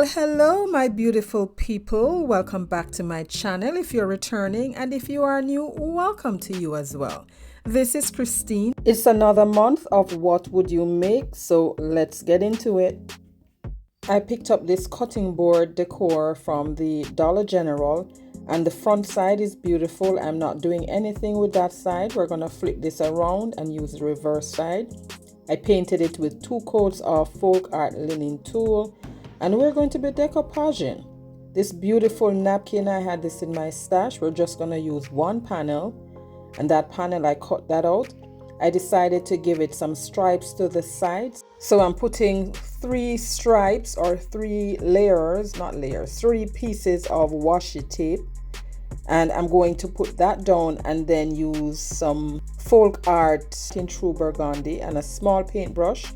Well, hello, my beautiful people. Welcome back to my channel if you're returning, and if you are new, welcome to you as well. This is Christine. It's another month of What Would You Make? So let's get into it. I picked up this cutting board decor from the Dollar General, and the front side is beautiful. I'm not doing anything with that side. We're going to flip this around and use the reverse side. I painted it with 2 coats of folk art linen tulle, and we're going to be decoupaging. This beautiful napkin, I had this in my stash. We're just going to use one panel, and that panel, I cut that out. I decided to give it some stripes to the sides. So I'm putting 3 stripes or 3 layers, not layers, 3 pieces of washi tape. And I'm going to put that down and then use some folk art in true burgundy and a small paintbrush.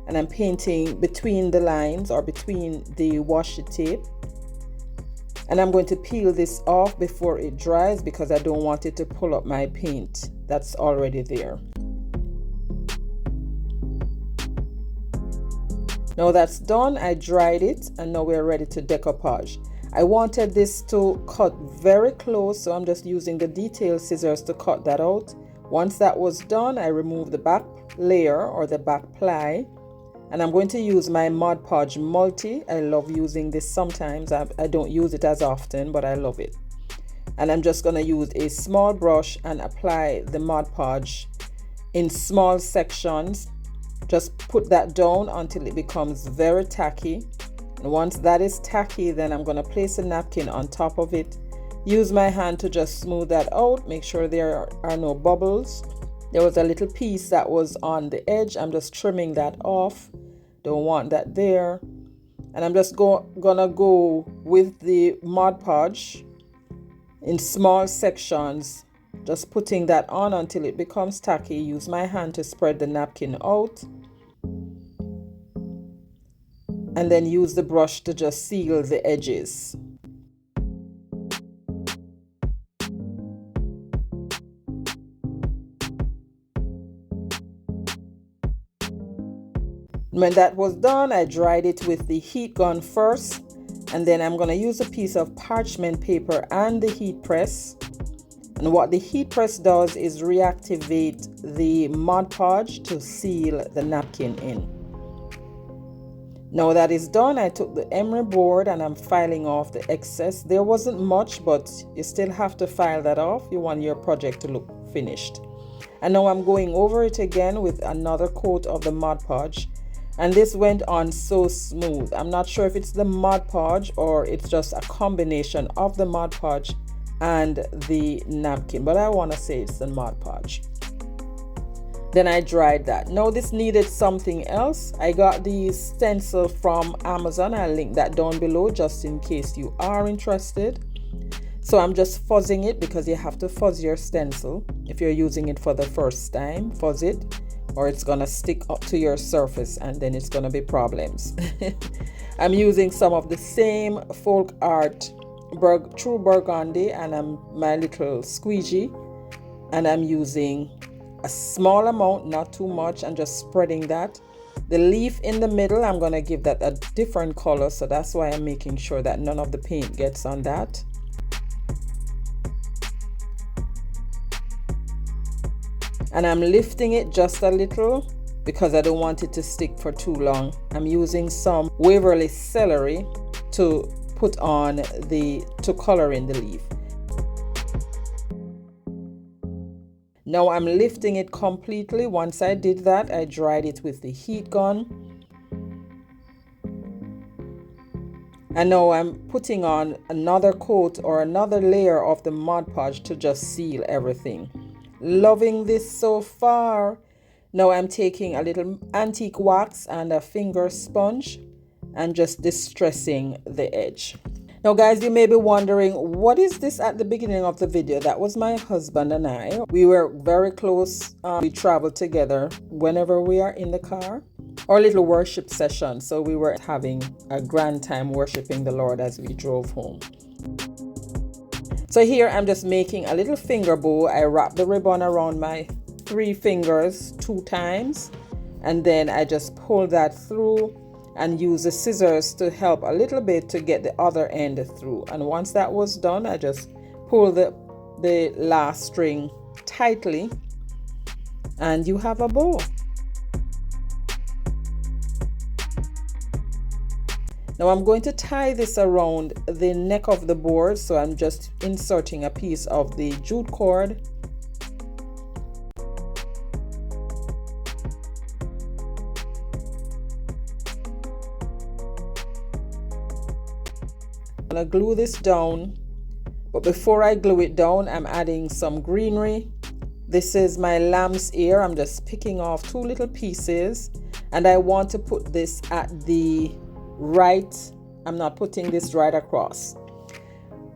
And I'm painting between the lines or between the washi tape. And I'm going to peel this off before it dries because I don't want it to pull up my paint that's already there. Now that's done, I dried it, and now we're ready to decoupage. I wanted this to cut very close, so I'm just using the detail scissors to cut that out. Once that was done, I removed the back layer or the back ply, and I'm going to use my Mod Podge Multi. I love using this sometimes. I don't use it as often, but I love it. And I'm just going to use a small brush and apply the Mod Podge in small sections. Just put that down until it becomes very tacky. And once that is tacky, then I'm going to place a napkin on top of it. Use my hand to just smooth that out. Make sure there are no bubbles. There was a little piece that was on the edge. I'm just trimming that off. Don't want that there. And I'm just gonna go with the Mod Podge in small sections. Just putting that on until it becomes tacky. Use my hand to spread the napkin out. And then use the brush to just seal the edges. When that was done, I dried it with the heat gun first, and then I'm going to use a piece of parchment paper and the heat press. And what the heat press does is reactivate the Mod Podge to seal the napkin in. Now that is done, I took the emery board and I'm filing off the excess. There wasn't much, but you still have to file that off. You want your project to look finished. And now I'm going over it again with another coat of the Mod Podge. And this went on so smooth. I'm not sure if it's the Mod Podge or it's just a combination of the Mod Podge and the napkin, but I want to say it's the Mod Podge. Then I dried that. Now this needed something else. I got these stencil from Amazon. I'll link that down below just in case you are interested. So I'm just fuzzing it because you have to fuzz your stencil. If you're using it for the first time, fuzz it, or it's gonna stick up to your surface and then it's gonna be problems. I'm using some of the same folk art true burgundy and my little squeegee, and I'm using a small amount, not too much, and just spreading that. The leaf in the middle, I'm gonna give that a different color, so that's why I'm making sure that none of the paint gets on that. And I'm lifting it just a little because I don't want it to stick for too long. I'm using some Waverly celery to put on to color in the leaf. Now I'm lifting it completely. Once I did that, I dried it with the heat gun. And now I'm putting on another coat or another layer of the Mod Podge to just seal everything. Loving this so far. Now I'm taking a little antique wax and a finger sponge and just distressing the edge. Now guys, you may be wondering, what is this at the beginning of the video? That was my husband and I. We were very close. We traveled together whenever we are in the car. Our little worship session. So we were having a grand time worshiping the Lord as we drove home. So here I'm just making a little finger bow. I wrap the ribbon around my 3 fingers 2 times, and then I just pull that through and use the scissors to help a little bit to get the other end through. And once that was done, I just pull the last string tightly and you have a bow. Now I'm going to tie this around the neck of the board, so I'm just inserting a piece of the jute cord. I'm going to glue this down, but before I glue it down, I'm adding some greenery. This is my lamb's ear. I'm just picking off 2 little pieces, and I want to put this at the right. I'm not putting this right across,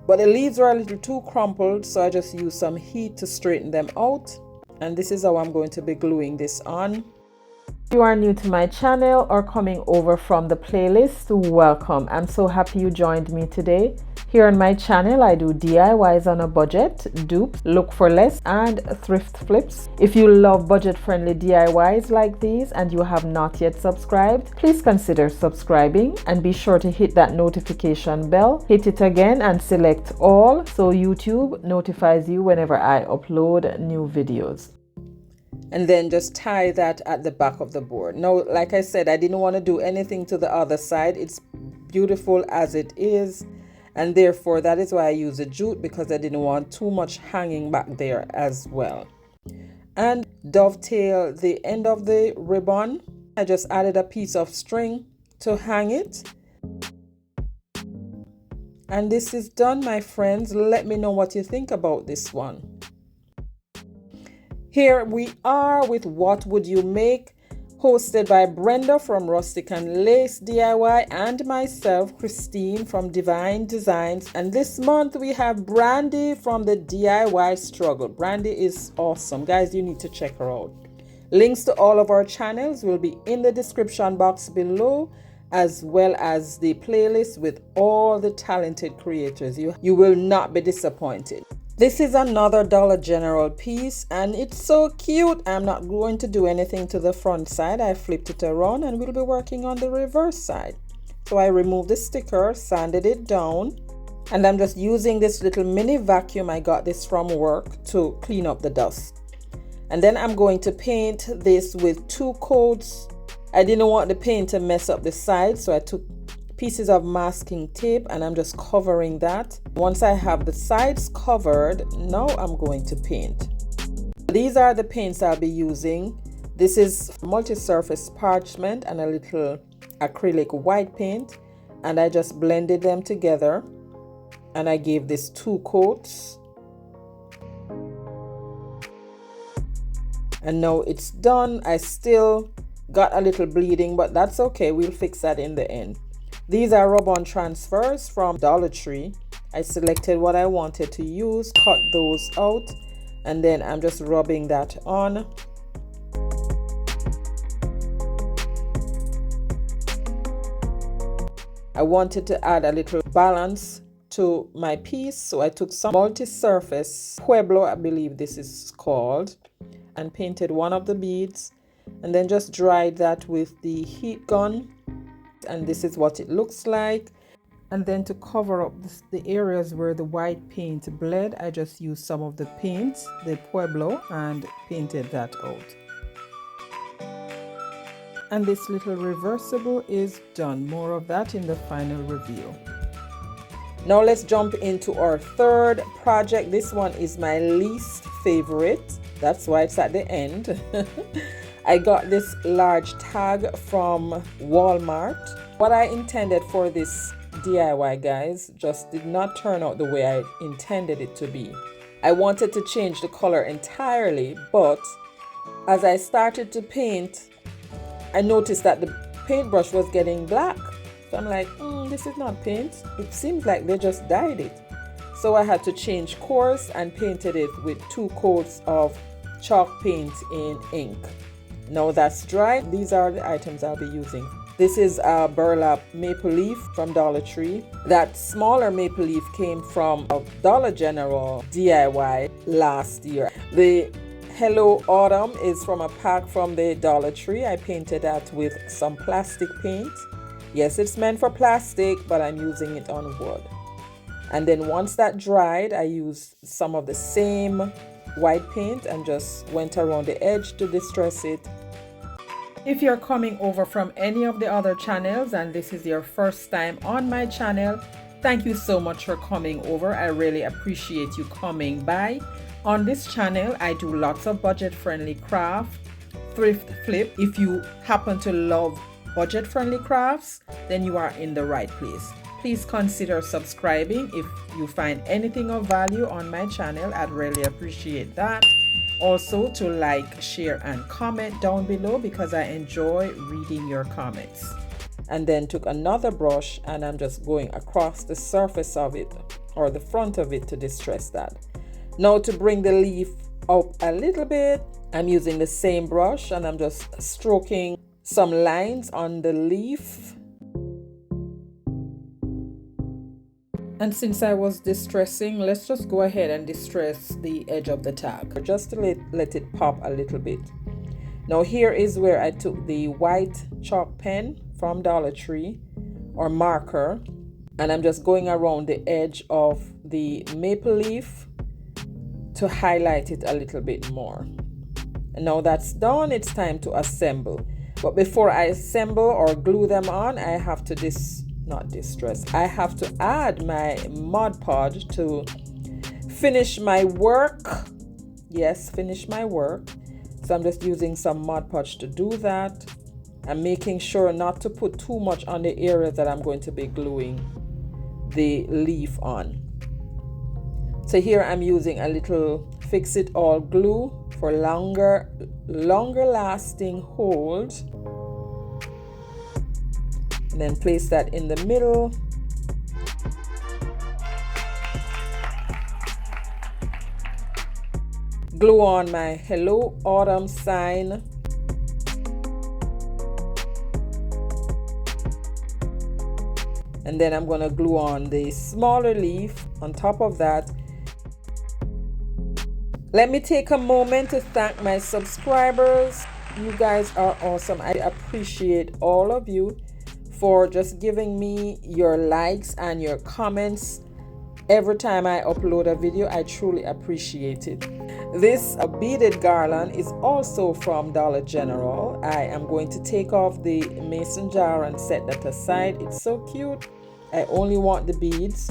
but the leaves are a little too crumpled, so I just use some heat to straighten them out, and this is how I'm going to be gluing this on. If you are new to my channel or coming over from the playlist, welcome. I'm so happy you joined me today. Here on my channel, I do DIYs on a budget, dupes, look for less, and thrift flips. If you love budget-friendly DIYs like these and you have not yet subscribed, please consider subscribing and be sure to hit that notification bell. Hit it again and select all so YouTube notifies you whenever I upload new videos. And then just tie that at the back of the board. Now, like I said, I didn't want to do anything to the other side. It's beautiful as it is. And therefore, that is why I use a jute, because I didn't want too much hanging back there as well. And dovetail the end of the ribbon. I just added a piece of string to hang it. And this is done, my friends. Let me know what you think about this one. Here we are with What Would You Make? Hosted by Brenda from Rustic and Lace DIY and myself, Christine from Divine Designs. And this month we have Brandy from the DIY Struggle. Brandy is awesome. Guys, you need to check her out. Links to all of our channels will be in the description box below, as well as the playlist with all the talented creators. You will not be disappointed. This is another Dollar General piece and it's so cute. I'm not going to do anything to the front side. I flipped it around and we'll be working on the reverse side. So I removed the sticker, sanded it down, and I'm just using this little mini vacuum. I got this from work to clean up the dust. And then I'm going to paint this with 2 coats. I didn't want the paint to mess up the sides, so I took pieces of masking tape and I'm just covering that. Once I have the sides covered, now I'm going to paint. These are the paints I'll be using. This is multi-surface parchment and a little acrylic white paint, and I just blended them together and I gave this 2 coats. And now it's done. I still got a little bleeding, but that's okay. We'll fix that in the end. These are rub-on transfers from Dollar Tree. I selected what I wanted to use, cut those out, and then I'm just rubbing that on. I wanted to add a little balance to my piece, so I took some multi-surface Pueblo, I believe this is called, and painted one of the beads, and then just dried that with the heat gun. And this is what it looks like. And then to cover up the areas where the white paint bled, I just used some of the paint, the Pueblo, and painted that out. And this little reversible is done. More of that in the final review. Now let's jump into our third project. This one is my least favorite. That's why it's at the end. I got this large tag from Walmart. What I intended for this DIY, guys, just did not turn out the way I intended it to be. I wanted to change the color entirely, but as I started to paint, I noticed that the paintbrush was getting black. So I'm like, this is not paint. It seems like they just dyed it. So I had to change course and painted it with 2 coats of chalk paint in ink. Now that's dry. These are the items I'll be using. This is a burlap maple leaf from Dollar Tree. That smaller maple leaf came from a Dollar General DIY last year. The Hello Autumn is from a pack from the Dollar Tree. I painted that with some plastic paint. Yes, it's meant for plastic, but I'm using it on wood. And then once that dried, I used some of the same white paint and just went around the edge to distress it. If you're coming over from any of the other channels and this is your first time on my channel, thank you so much for coming over. I really appreciate you coming by. On this channel, I do lots of budget-friendly craft, thrift flip. If you happen to love budget-friendly crafts, then you are in the right place. Please consider subscribing if you find anything of value on my channel. I'd really appreciate that. Also to like, share, and comment down below because I enjoy reading your comments. And then took another brush and I'm just going across the surface of it or the front of it to distress that. Now to bring the leaf up a little bit, I'm using the same brush and I'm just stroking some lines on the leaf. And since I was distressing, let's just go ahead and distress the edge of the tag just to let it pop a little bit. Now here is where I took the white chalk pen from Dollar Tree or marker, and I'm just going around the edge of the maple leaf to highlight it a little bit more. And now that's done, it's time to assemble. But before I assemble or glue them on, I have to I have to add my Mod Podge to finish my work. Yes, finish my work. So I'm just using some Mod Podge to do that. I'm making sure not to put too much on the area that I'm going to be gluing the leaf on. So here I'm using a little Fix It All glue for longer lasting hold. And then place that in the middle. Glue on my Hello Autumn sign. And then I'm going to glue on the smaller leaf on top of that. Let me take a moment to thank my subscribers. You guys are awesome. I appreciate all of you for just giving me your likes and your comments every time I upload a video. I truly appreciate it. This beaded garland is also from Dollar General. I am going to take off the mason jar and set that aside. It's so cute. I only want the beads.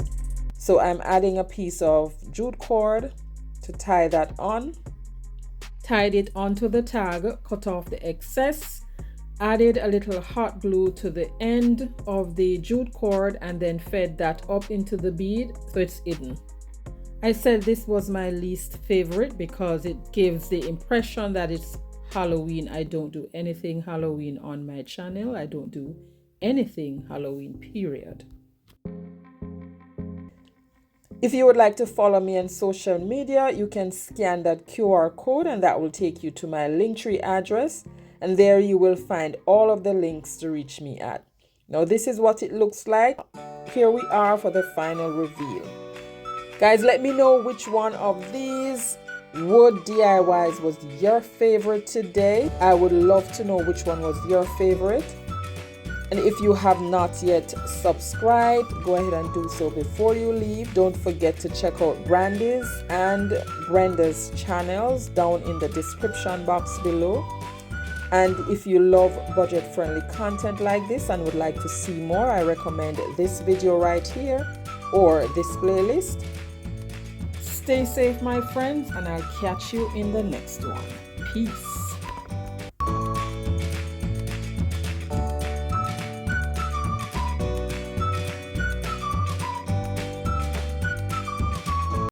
So I'm adding a piece of jute cord to tie that on. Tied it onto the tag, cut off the excess. Added a little hot glue to the end of the jute cord and then fed that up into the bead so it's hidden. I said this was my least favorite because it gives the impression that it's Halloween. I don't do anything Halloween on my channel. I don't do anything Halloween, period. If you would like to follow me on social media, you can scan that QR code and that will take you to my linktre address. And there you will find all of the links to reach me at. Now this is what it looks like. Here we are for the final reveal. Guys, let me know which one of these wood DIYs was your favorite today. I would love to know which one was your favorite. And if you have not yet subscribed, go ahead and do so before you leave. Don't forget to check out Brandy's and Brenda's channels down in the description box below. And if you love budget-friendly content like this and would like to see more, I recommend this video right here or this playlist. Stay safe, my friends, and I'll catch you in the next one. Peace.